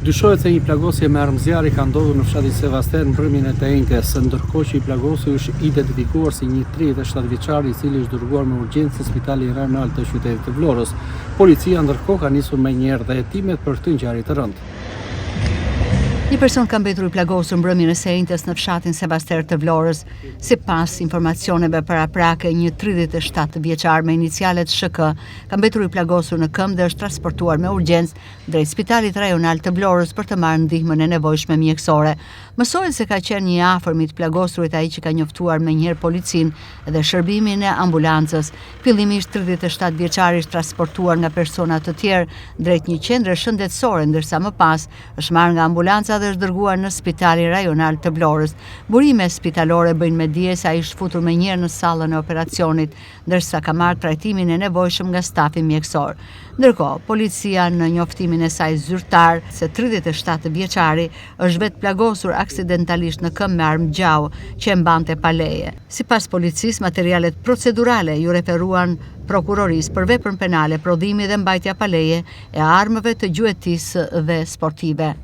Dyshohet se një plagosje me armë zjarri ka ndodhur në fshatin Sevaster në mbrëmjen e të enjtes, ndërkohë që i plagosur është identifikuar si një 37 vjeçar i cili është dërguar me urgjencë në Spitalin Rajonal të qytetit të Vlorës. Policia ndërkohë ka nisur me një herë hetimet për këtë ngjarje të rëndë. Një person ka mbetur i plagosur mbrëmjen e së enjtes në fshatin Sevaster të Vlorës. Sipas informacioneve paraprake, një 37 vjeçar me inicialet SHK ka mbetur i plagosur në këmbë dhe është transportuar me urgjencë drejt Spitalit Rajonal të Vlorës për të marrë ndihmën e nevojshme mjekësore. Mësohet se ka qenë një afërmit plagosurit ai që ka njoftuar menjëherë policinë dhe shërbimin e ambulancës. Fillimisht 37 vjeçari është transportuar nga persona të tjerë drejt një qendre shëndetësore, ndërsa më pas është marrë nga ambulanca dhe është dërguar në Spitalin Rajonal të Vlorës. Burime spitalore bëjnë me dije se ai është futur menjëherë në sallën e operacionit, ndërsa ka marrë trajtimin e nevojshëm nga stafi mjekësor. Ndërkohë, policia në njoftimin e saj zyrtar se 37 vjeçari është vetë plagosur aksidentalisht në këmbë me armë gjau që e mbante pa leje. Sipas policisë, materialet procedurale ju referuan prokurorisë për veprën penale, prodhimi dhe mbajtja pa leje e armëve të gjuetisë dhe sportive.